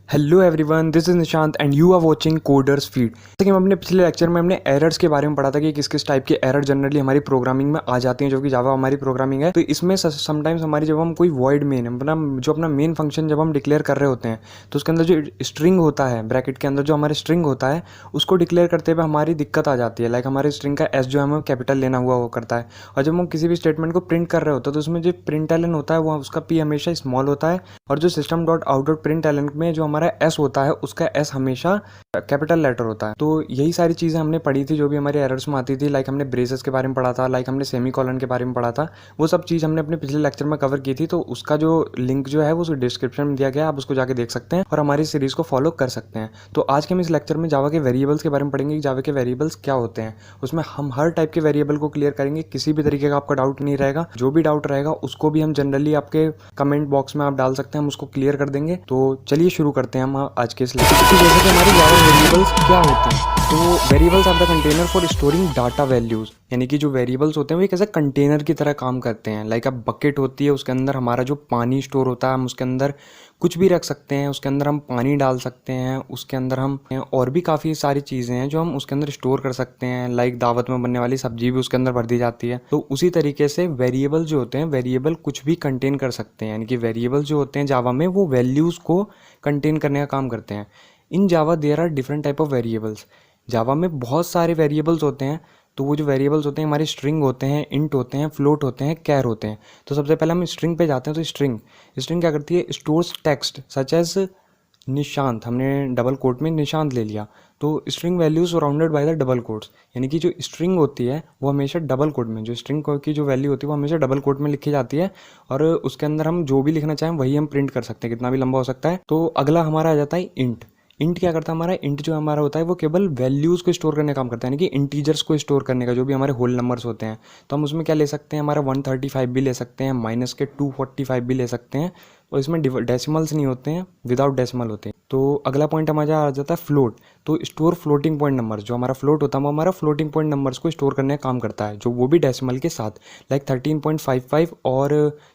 Hello everyone, this is Nishant and you are watching coders feed. जैसे कि हम अपने पिछले लेक्चर में हमने एरर्स के बारे में पढ़ा था कि किस किस टाइप के एरर जनरली हमारी प्रोग्रामिंग में आ जाती हैं, जो कि जावा हमारी प्रोग्रामिंग है। तो इसमें समटाइम्स हमारी जब हम कोई वॉइड मेन अपना मेन फंक्शन जब हम डिक्लेयर कर रहे होते हैं तो उसके अंदर जो स्ट्रिंग होता है, ब्रैकेट के अंदर जो हमारे स्ट्रिंग होता है, उसको डिक्लेयर करते हुए हमारी दिक्कत आ जाती है। लाइक हमारे स्ट्रिंग का एस जो है हमें कैपिटल लेना हुआ वो करता है, और जब हम किसी भी स्टेटमेंट को प्रिंट कर रहे होते हैं तो उसमें जो प्रिंट एलन होता है वो उसका पी हमेशा स्मॉल होता है, और जो system dot out dot println में जो हमारा एस होता है उसका एस हमेशा कैपिटल लेटर होता है। तो यही सारी चीज़ें हमने पढ़ी थी जो भी हमारे एरर्स में आती थी। लाइक हमने ब्रेसेस के बारे में पढ़ा था, लाइक हमने सेमी कॉलन के बारे में पढ़ा था। वो सब चीज़ हमने अपने पिछले लेक्चर में कवर की थी, तो उसका जो लिंक जो है वो डिस्क्रिप्शन में दिया गया है, आप उसको जाके देख सकते हैं और हमारी सीरीज को फॉलो कर सकते हैं। तो आज के हम इस लेक्चर में जावा के वेरिएबल्स के बारे में पढ़ेंगे कि जावा के वेरिएबल्स क्या होते हैं। उसमें हम हर टाइप के वेरिएबल को क्लियर करेंगे, किसी भी तरीके का आपका डाउट नहीं रहेगा। जो भी डाउट रहेगा उसको भी हम जनरली आपके कमेंट बॉक्स में आप डाल सकते हैं, हम उसको क्लियर कर देंगे। तो चलिए शुरू करते हैं हम आज के इस लेक्चर। तो जैसे कि हमारे जावा वेरिएबल्स क्या होते हैं, तो variables are the container for storing data values. यानी कि जो वेरिएबल्स होते हैं वो एक ऐसे कंटेनर की तरह काम करते हैं। लाइक अब बकेट होती है, उसके अंदर हमारा जो पानी स्टोर होता है, हम उसके अंदर कुछ भी रख सकते हैं, उसके अंदर हम पानी डाल सकते हैं, उसके अंदर हम और भी काफ़ी सारी चीज़ें हैं जो हम उसके अंदर स्टोर कर सकते हैं। लाइक दावत में बनने वाली सब्जी भी उसके अंदर भर दी जाती है। तो उसी तरीके से वेरिएबल जो होते हैं, वेरिएबल कुछ भी कंटेन कर सकते हैं। यानी कि वेरिएबल जो होते हैं जावा में वो वैल्यूज़ को कंटेन करने का काम करते हैं। In Java there are different type of variables. Java में बहुत सारे वेरिएबल्स होते हैं। तो वो जो वेरिएबल्स होते हैं हमारे स्ट्रिंग होते हैं, इंट होते हैं, फ्लोट होते हैं, कैर होते हैं। तो सबसे पहले हम स्ट्रिंग पे जाते हैं। तो स्ट्रिंग क्या करती है, stores text such as Nishant. हमने डबल कोट में निशांत ले लिया, तो string values surrounded by the double quotes. यानी कि जो स्ट्रिंग होती है वो हमेशा डबल कोट में, जो स्ट्रिंग की जो वैल्यू होती है वो हमेशा डबल कोट में लिखी जाती है, और उसके अंदर हम जो भी लिखना चाहें वही हम प्रिंट कर सकते हैं, कितना भी लंबा हो सकता है। तो अगला हमारा आ जाता है इंट। इंट क्या करता है, हमारा इंट जो हमारा होता है वो केवल वैल्यूज़ को स्टोर करने का काम करता है, यानी कि इंटीजर्स को स्टोर करने का, जो भी हमारे होल नंबर्स होते हैं। तो हम उसमें क्या ले सकते हैं, हमारा 135 भी ले सकते हैं, माइनस के 245 भी ले सकते हैं, और इसमें डेसिमल्स नहीं होते हैं, विदाउट डेसिमल होते हैं। तो अगला पॉइंट हमारा आ जाता है फ्लोट। तो स्टोर फ्लोटिंग पॉइंट नंबर्स, जो हमारा फ्लोट होता है वो हमारा फ्लोटिंग पॉइंट नंबर्स को स्टोर करने का काम करता है, जो वो भी डेसिमल के साथ। लाइक 13.55 और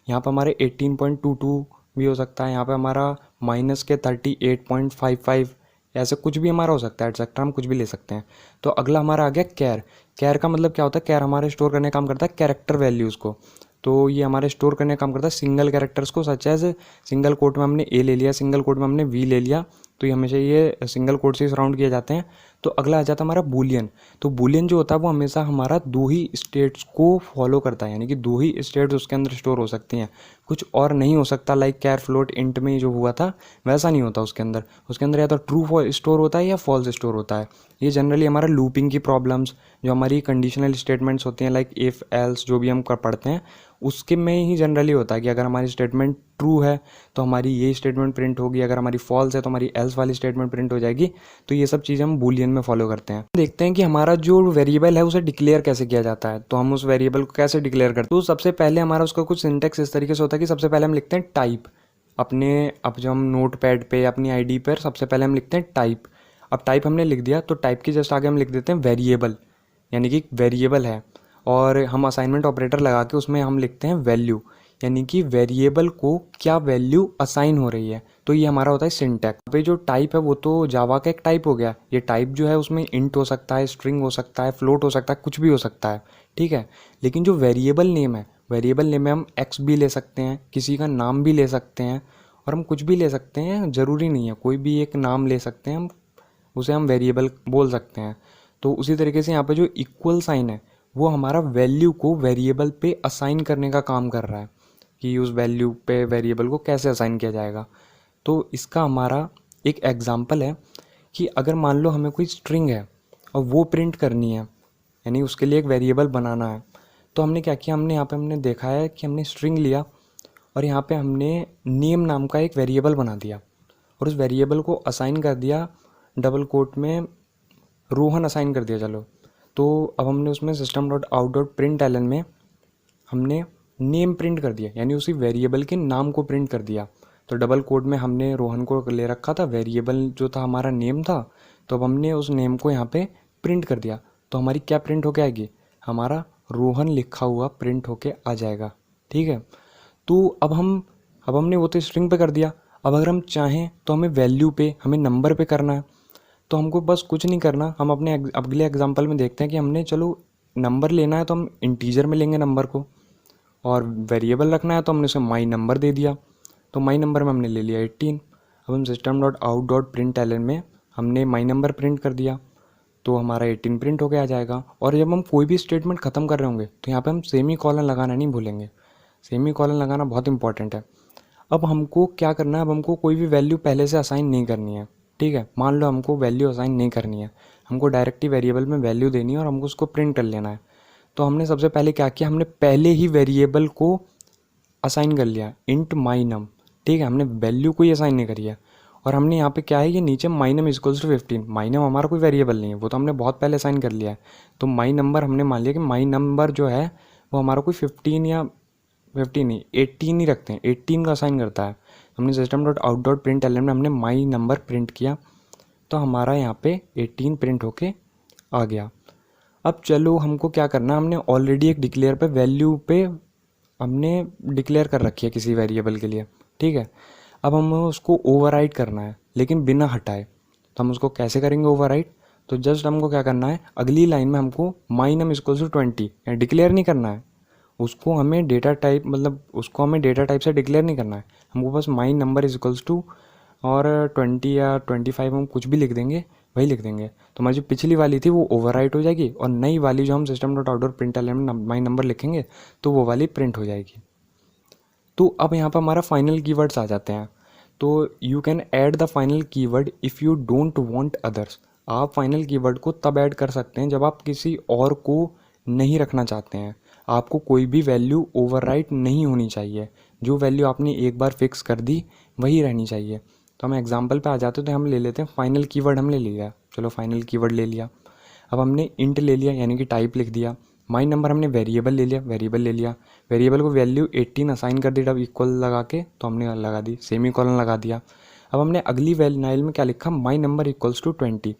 यहाँ पर हमारे 18.22 भी हो सकता है, यहाँ पे हमारा माइनस के 38.55, ऐसे कुछ भी हमारा हो सकता है, एटसेट्रा हम कुछ भी ले सकते हैं। तो अगला हमारा आ गया कैर। कैर का मतलब क्या होता है, कैर हमारे स्टोर करने का काम करता है कैरेक्टर वैल्यूज़ को। तो ये हमारे स्टोर करने का काम करता है सिंगल कैरेक्टर्स को, सच एज सिंगल कोट में हमने ए ले लिया, सिंगल कोट में हमने वी ले लिया, तो ये हमेशा ये सिंगल कोट से सराउंड किए जाते हैं। तो अगला आ जाता है हमारा बूलियन। तो बूलियन जो होता है वो हमेशा हमारा दो ही स्टेट्स को फॉलो करता है, यानी कि दो ही स्टेट्स उसके अंदर स्टोर हो सकती हैं, कुछ और नहीं हो सकता। लाइक कैर फ्लोट इंट में जो हुआ था वैसा नहीं होता उसके अंदर या तो ट्रू स्टोर होता है या फॉल्स स्टोर होता है। ये जनरली हमारा लूपिंग की प्रॉब्लम्स, जो हमारी कंडीशनल स्टेटमेंट्स होती हैं, लाइक इफ़ एल्स जो भी हम पढ़ते हैं उसके में ही जनरली होता है कि अगर हमारी स्टेटमेंट ट्रू है तो हमारी ये स्टेटमेंट प्रिंट होगी, अगर हमारी फॉल्स है तो हमारी एल्स वाली स्टेटमेंट प्रिंट हो जाएगी। तो ये सब चीज़ें हम बूलियन में फॉलो करते हैं। देखते हैं कि हमारा जो वेरिएबल है उसे डिक्लेयर कैसे किया जाता है। तो हम उस वेरिएबल को कैसे डिक्लेयर करते हैं, तो सबसे पहले हमारा उसका कुछ सिंटेक्स इस तरीके से होता है कि सबसे पहले हम लिखते हैं टाइप। अब जब हम नोट पैड पे अपनी आईडी पर सबसे पहले हम लिखते हैं टाइप। अब टाइप हमने लिख दिया तो टाइप के जस्ट आगे हम लिख देते हैं वेरिएबल, यानी कि वेरिएबल है, और हम असाइनमेंट ऑपरेटर लगा के उसमें हम लिखते हैं वैल्यू, यानी कि वेरिएबल को क्या वैल्यू असाइन हो रही है। तो ये हमारा होता है सिंटैक्स। पे जो टाइप है वो तो जावा का एक टाइप हो गया। ये टाइप जो है उसमें इंट हो सकता है, स्ट्रिंग हो सकता है, फ्लोट हो सकता है, कुछ भी हो सकता है, ठीक है। लेकिन जो वेरिएबल नेम है, वेरिएबल नेम में हम एक्स भी ले सकते हैं, किसी का नाम भी ले सकते हैं, और हम कुछ भी ले सकते हैं, ज़रूरी नहीं है, कोई भी एक नाम ले सकते हैं, हम उसे हम वेरिएबल बोल सकते हैं। तो उसी तरीके से यहाँ पे जो इक्वल साइन है वो हमारा वैल्यू को वेरिएबल पे असाइन करने का काम कर रहा है, कि उस वैल्यू पे वेरिएबल को कैसे असाइन किया जाएगा। तो इसका हमारा एक एग्जांपल है कि अगर मान लो हमें कोई स्ट्रिंग है और वो प्रिंट करनी है, यानी उसके लिए एक वेरिएबल बनाना है। तो हमने क्या किया, हमने देखा है कि हमने स्ट्रिंग लिया और यहाँ पे हमने नेम नाम का एक वेरिएबल बना दिया, और उस वेरिएबल को असाइन कर दिया डबल कोट में रोहन असाइन कर दिया। चलो, तो अब हमने उसमें system dot out dot println में हमने नेम प्रिंट कर दिया, यानी उसी वेरिएबल के नाम को प्रिंट कर दिया। तो डबल कोड में हमने रोहन को ले रखा था, वेरिएबल जो था हमारा नेम था, तो अब हमने उस नेम को यहाँ पे प्रिंट कर दिया। तो हमारी क्या प्रिंट होके आएगी, हमारा रोहन लिखा हुआ प्रिंट होके आ जाएगा, ठीक है। तो अब हमने वो तो स्ट्रिंग पे कर दिया। अब अगर हम चाहें तो हमें वैल्यू पे, हमें नंबर पे करना है, तो हमको बस कुछ नहीं करना। हम अपने अगले एग्जांपल में देखते हैं कि हमने चलो नंबर लेना है तो हम इंटीजर में लेंगे नंबर को, और वेरिएबल रखना है तो हमने उसे माई नंबर दे दिया। तो माई नंबर में हमने ले लिया 18। अब हम system dot out dot println में हमने माई नंबर प्रिंट कर दिया, तो हमारा 18 प्रिंट होके आ जाएगा। और जब हम कोई भी स्टेटमेंट ख़त्म कर रहे होंगे तो यहाँ पे हम सेमी कॉलन लगाना नहीं भूलेंगे। सेमी कॉलन लगाना बहुत इंपॉर्टेंट है। अब हमको क्या करना है, अब हमको कोई भी वैल्यू पहले से असाइन नहीं करनी है, ठीक है। मान लो हमको वैल्यू असाइन नहीं करनी है, हमको डायरेक्टली वेरिएबल में वैल्यू देनी है और हमको उसको प्रिंट कर लेना है। तो हमने सबसे पहले क्या किया, हमने पहले ही वेरिएबल को असाइन कर लिया इंट माई नम, ठीक है। हमने वैल्यू कोई असाइन नहीं करी है। और हमने यहाँ पे क्या है, ये नीचे माई नम इक्वल्स टू 15। माई नम हमारा कोई वेरिएबल नहीं है, वो तो हमने बहुत पहले असाइन कर लिया है। तो माई नंबर हमने मान लिया कि माई नंबर जो है वो हमारा कोई 15 या 15 नहीं 18 ही रखते हैं, 18 का असाइन करता है। हमने system dot out dot println में हमने माई नंबर प्रिंट किया, तो हमारा यहाँ पे 18 प्रिंट होके आ गया। अब चलो हमको क्या करना, हमने ऑलरेडी एक डिक्लेयर पे वैल्यू पे हमने डिक्लेयर कर रखी है किसी वेरिएबल के लिए, ठीक है। अब हमें उसको ओवरराइड करना है लेकिन बिना हटाए। तो हम उसको कैसे करेंगे ओवरराइड, तो जस्ट हमको क्या करना है, अगली लाइन में हमको माई नम इक्वल्स टू 20 डिक्लेयर नहीं करना है, उसको हमें डेटा टाइप, मतलब उसको हमें डेटा टाइप से डिक्लेयर नहीं करना है। हमको बस my number is equals to और 20 या 25 हम कुछ भी लिख देंगे, वही लिख देंगे। तो हमारी जो पिछली वाली थी वो ओवरराइट हो जाएगी, और नई वाली जो हम system dot out dot println में माई नंबर लिखेंगे तो वो वाली प्रिंट हो जाएगी। तो अब यहाँ पर हमारा फाइनल कीवर्ड्स आ जाते हैं। तो you can add the final keyword if you don't want others. आप फाइनल कीवर्ड को तब ऐड कर सकते हैं जब आप किसी और को नहीं रखना चाहते हैं। आपको कोई भी वैल्यू ओवरराइट नहीं होनी चाहिए, जो वैल्यू आपने एक बार फिक्स कर दी वही रहनी चाहिए। तो हम एग्जांपल पे आ जाते हैं, तो हम ले लेते हैं फाइनल कीवर्ड हमने ले लिया, चलो फाइनल कीवर्ड ले लिया। अब हमने इंट ले लिया यानी कि टाइप लिख दिया। माई नंबर हमने वेरिएबल ले लिया, वेरिएबल ले लिया, वेरिएबल को वैल्यू 18 असाइन कर दी, जब इक्वल लगा के तो हमने लगा दी, सेमी कॉलन लगा दिया। अब हमने अगली नाइल में क्या लिखा, माई नंबर इक्वल्स टू 20।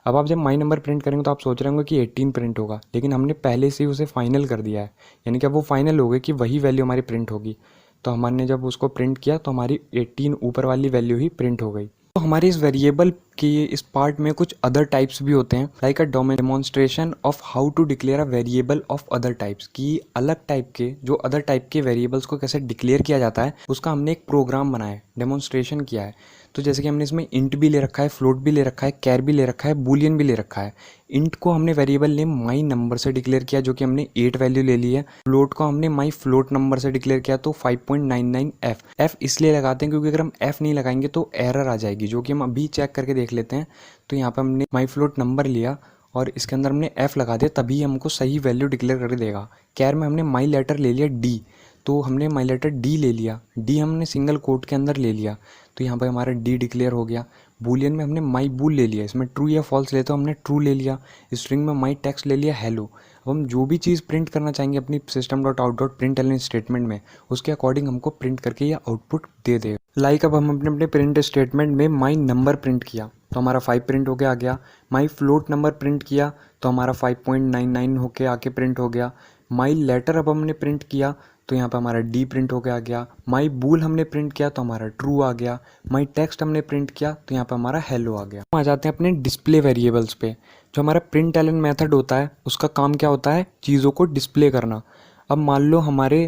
अब आप जब माई नंबर प्रिंट करेंगे तो आप सोच रहे होंगे कि 18 प्रिंट होगा, लेकिन हमने पहले से ही उसे फाइनल कर दिया है, यानी कि अब वो फाइनल हो गई कि वही वैल्यू हमारी प्रिंट होगी। तो हमने जब उसको प्रिंट किया तो हमारी 18 ऊपर वाली वैल्यू ही प्रिंट हो गई। तो हमारे इस वेरिएबल के इस पार्ट में कुछ अदर टाइप्स भी होते हैं, like a demonstration of how to declare a variable of other types, की अलग टाइप के, जो अदर टाइप के वेरिएबल्स को कैसे डिक्लेयर किया जाता है उसका हमने एक प्रोग्राम बनाया है, डेमोन्स्ट्रेशन किया है। तो जैसे कि हमने इसमें इंट भी ले रखा है, फ्लोट भी ले रखा है, कैर भी ले रखा है, बूलियन भी ले रखा है। इंट को हमने वेरिएबल नेम माई नंबर से डिक्लेयर किया, जो कि हमने 8 वैल्यू ले ली है। फ्लोट को हमने माई फ्लोट नंबर से डिक्लेयर किया, तो 5.99 एफ इसलिए लगाते हैं क्योंकि अगर हम एफ नहीं लगाएंगे तो एरर आ जाएगी, जो कि हम अभी चेक करके देख लेते हैं। तो यहाँ पर हमने माई फ्लोट नंबर लिया और इसके अंदर हमने एफ लगा दिया, तभी हमको सही वैल्यू डिक्लेयर करके देगा। कैर में हमने माई लेटर ले लिया डी, तो हमने माई लेटर डी ले लिया, डी हमने सिंगल कोट के अंदर ले लिया, तो यहाँ पर हमारा डी डिक्लेयर हो गया। बूलियन में हमने माई बूल ले लिया, इसमें ट्रू या फॉल्स ले तो हमने ट्रू ले लिया। स्ट्रिंग में माई टेक्स्ट ले लिया हेलो। अब हम जो भी चीज़ प्रिंट करना चाहेंगे अपनी system dot out dot println statement में, उसके अकॉर्डिंग हमको प्रिंट करके यह आउटपुट दे देगा। लाइक अब हम अपने प्रिंट स्टेटमेंट में माई नंबर प्रिंट किया तो हमारा 5 प्रिंट होके आ गया। माई फ्लोट नंबर प्रिंट किया तो हमारा 5.99 होके आके प्रिंट हो गया। माई लेटर अब हमने प्रिंट किया तो यहाँ पे हमारा डी प्रिंट होके आ गया। माई बूल हमने प्रिंट किया तो हमारा ट्रू आ गया। माई टेक्स्ट हमने प्रिंट किया तो यहाँ पे हमारा हेलो आ गया। हम आ जाते हैं अपने डिस्प्ले वेरिएबल्स पे। जो हमारा प्रिंट एलन मेथड होता है उसका काम क्या होता है, चीज़ों को डिस्प्ले करना। अब मान लो हमारे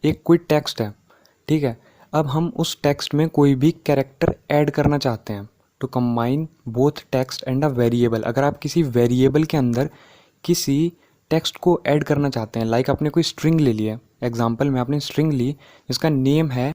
एक कोई टेक्स्ट है, ठीक है। अब हम उस टेक्स्ट में कोई भी कैरेक्टर ऐड करना चाहते हैं, to combine both text and a variable. अगर आप किसी वेरिएबल के अंदर किसी टेक्स्ट को ऐड करना चाहते हैं, लाइक आपने कोई स्ट्रिंग ले लिया, एग्जाम्पल में आपने स्ट्रिंग ली जिसका नेम है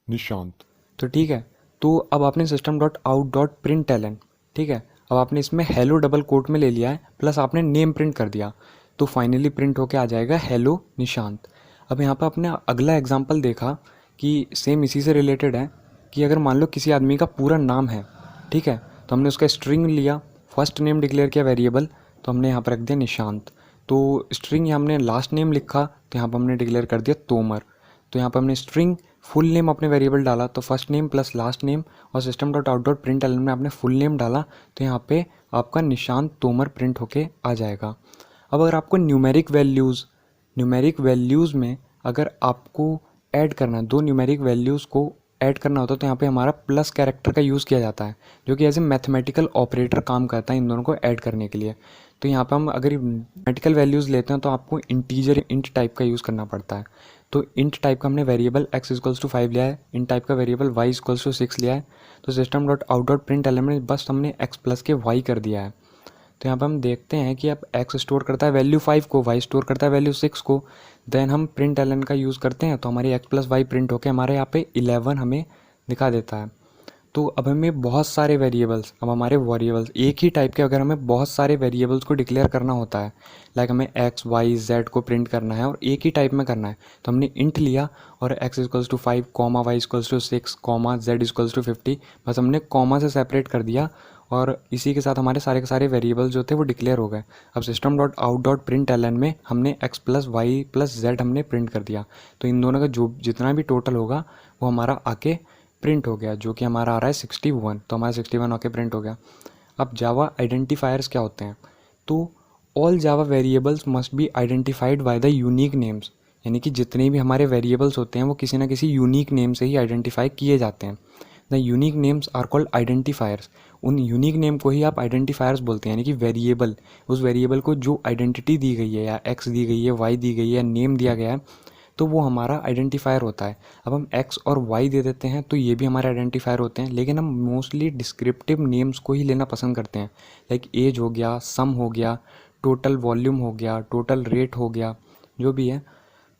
निशांत। तो ठीक है। तो अब आपने system dot out dot println, ठीक है, अब आपने इसमें हेलो डबल कोट में ले लिया है, प्लस आपने नेम प्रिंट कर दिया, तो फाइनली प्रिंट होके आ जाएगा हेलो निशांत। अब यहाँ पर आपने अगला एग्जाम्पल देखा कि सेम इसी से रिलेटेड है, कि अगर मान लो किसी आदमी का पूरा नाम है, ठीक है, तो हमने उसका स्ट्रिंग लिया, फर्स्ट नेम डिक्लेयर किया वेरिएबल, तो हमने यहाँ पर रख दिया निशांत। तो स्ट्रिंग हमने लास्ट नेम लिखा तो यहाँ पर हमने डिक्लेयर कर दिया तोमर। तो यहाँ पर हमने स्ट्रिंग फुल नेम अपने वेरिएबल डाला, तो first name plus last name, और system dot out dot println में आपने फुल नेम डाला, तो यहाँ पे आपका निशांत तोमर प्रिंट होके आ जाएगा। अब अगर आपको न्यूमेरिक वैल्यूज़ में अगर आपको ऐड करना है, दो न्यूमेरिक वैल्यूज़ को ऐड करना होता है तो यहाँ पे हमारा प्लस कैरेक्टर का यूज़ किया जाता है, जो कि एज ए मैथमेटिकल ऑपरेटर काम करता है इन दोनों को ऐड करने के लिए। तो यहाँ पे हम अगर मैथमेटिकल वैल्यूज़ लेते हैं तो आपको इंटीजर इंट टाइप का यूज़ करना पड़ता है। तो इंट टाइप का हमने वेरिएबल x इक्वल्स टू 5 लिया है, इंट टाइप का वेरिएबल y इक्वल्स टू 6 लिया है। तो system dot out dot print element बस हमने x प्लस के y कर दिया है। तो यहाँ पर हम देखते हैं कि अब x स्टोर करता है वैल्यू 5 को, y स्टोर करता है वैल्यू 6 को। देन हम प्रिंट एलन का यूज़ करते हैं तो हमारी x प्लस वाई प्रिंट होकर हमारे यहाँ पे 11 हमें दिखा देता है। तो अब हमें बहुत सारे वेरिएबल्स, अब हमारे वेरिएबल्स एक ही टाइप के, अगर हमें बहुत सारे वेरिएबल्स को डिक्लेयर करना होता है, लाइक हमें x y z को प्रिंट करना है और एक ही टाइप में करना है, तो हमने इंट लिया और x equals to 5 comma Y equals to 6 comma z equals to 50, बस हमने कॉमा से सेपरेट कर दिया और इसी के साथ हमारे सारे के सारे वेरिएबल्स जो थे वो डिक्लेयर हो गए। अब system dot out dot println में हमने x plus Y plus Z हमने प्रिंट कर दिया, तो इन दोनों का जो जितना भी टोटल होगा वो हमारा आके प्रिंट हो गया, जो कि हमारा आ रहा है 61। तो हमारा 61 आके प्रिंट हो गया। अब जावा आइडेंटिफायर्स क्या होते हैं? तो all Java variables must be identified by the unique names, यानी कि जितने भी हमारे वेरिएबल्स होते हैं वो किसी ना किसी यूनिक नेम से ही आइडेंटिफाई किए जाते हैं। The unique names are called identifiers. उन यूनिक नेम को ही आप आइडेंटिफायर्स बोलते हैं, यानी कि वेरिएबल, उस वेरिएबल को जो आइडेंटिटी दी गई है, या एक्स दी गई है, वाई दी गई है, या नेम दिया गया है, तो वो हमारा आइडेंटिफायर होता है। अब हम एक्स और वाई दे देते हैं तो ये भी हमारे आइडेंटिफायर होते हैं, लेकिन हम मोस्टली डिस्क्रिप्टिव नेम्स को ही लेना पसंद करते हैं, लाइक एज हो गया, सम हो गया, टोटल वॉल्यूम हो गया, टोटल रेट हो गया, जो भी है।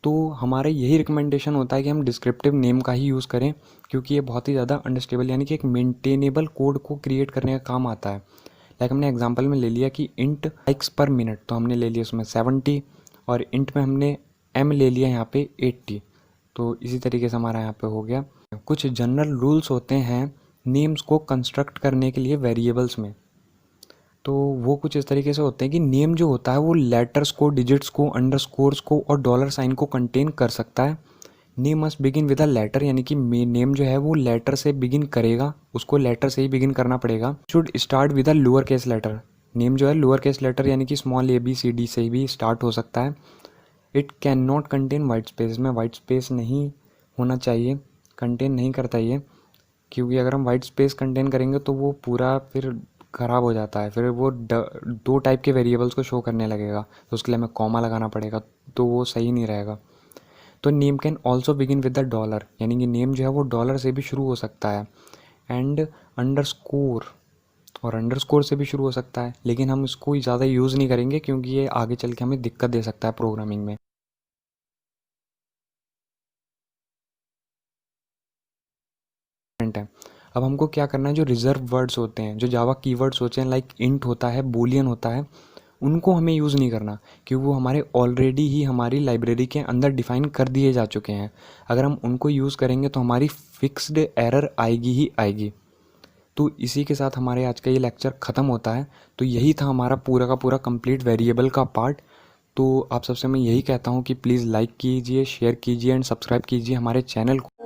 तो हमारा यही रिकमेंडेशन होता है कि हम डिस्क्रिप्टिव नेम का ही यूज़ करें, क्योंकि ये बहुत ही ज़्यादा अंडरस्टेबल, यानी कि एक मेंटेनेबल कोड को क्रिएट करने का काम आता है। लाइक हमने एग्जांपल में ले लिया कि इंट लाइक्स पर मिनट, तो हमने ले लिया उसमें 70, और इंट में हमने m ले लिया यहाँ पे 80। तो इसी तरीके से हमारा यहाँ पे हो गया। कुछ जनरल रूल्स होते हैं नेम्स को कंस्ट्रक्ट करने के लिए वेरिएबल्स में। तो वो कुछ इस तरीके से होते हैं कि नेम जो होता है वो लेटर्स को, डिजिट्स को, अंडरस्कोर्स को और डॉलर साइन को कंटेन कर सकता है। Name must begin with a letter, यानी कि नेम जो है वो लेटर से बिगिन करेगा, उसको लेटर से ही बिगिन करना पड़ेगा। Should start with a lower case letter. Name जो है लोअर केस लेटर यानी कि स्मॉल ABCD से भी स्टार्ट हो सकता है। It can not contain white space, में वाइट स्पेस नहीं होना चाहिए, कंटेन नहीं करता ये, क्योंकि अगर हम वाइट स्पेस कंटेन करेंगे तो वो पूरा फिर ख़राब हो जाता है, फिर वो दो टाइप के वेरिएबल्स को शो करने लगेगा, तो उसके लिए हमें कॉमा लगाना पड़ेगा, तो वो सही नहीं रहेगा। तो name can also begin with the dollar, यानी कि नेम जो है वो डॉलर से भी शुरू हो सकता है, एंड अंडरस्कोर, और अंडरस्कोर से भी शुरू हो सकता है, लेकिन हम इसको ज़्यादा यूज़ नहीं करेंगे क्योंकि ये आगे चल के हमें दिक्कत दे सकता है प्रोग्रामिंग में। है अब हमको क्या करना है, जो रिजर्व वर्ड्स होते हैं, जो जावा कीवर्ड्स होते हैं, लाइक इंट होता है, बूलियन होता है, उनको हमें यूज़ नहीं करना, क्योंकि वो हमारे ऑलरेडी ही हमारी लाइब्रेरी के अंदर डिफ़ाइन कर दिए जा चुके हैं। अगर हम उनको यूज़ करेंगे तो हमारी फिक्स्ड एरर आएगी ही आएगी। तो इसी के साथ हमारे आज का ये लेक्चर ख़त्म होता है। तो यही था हमारा पूरा का पूरा कंप्लीट वेरिएबल का पार्ट। तो आप सबसे मैं यही कहता हूँ कि प्लीज़ लाइक कीजिए, शेयर कीजिए एंड सब्सक्राइब कीजिए हमारे चैनल को।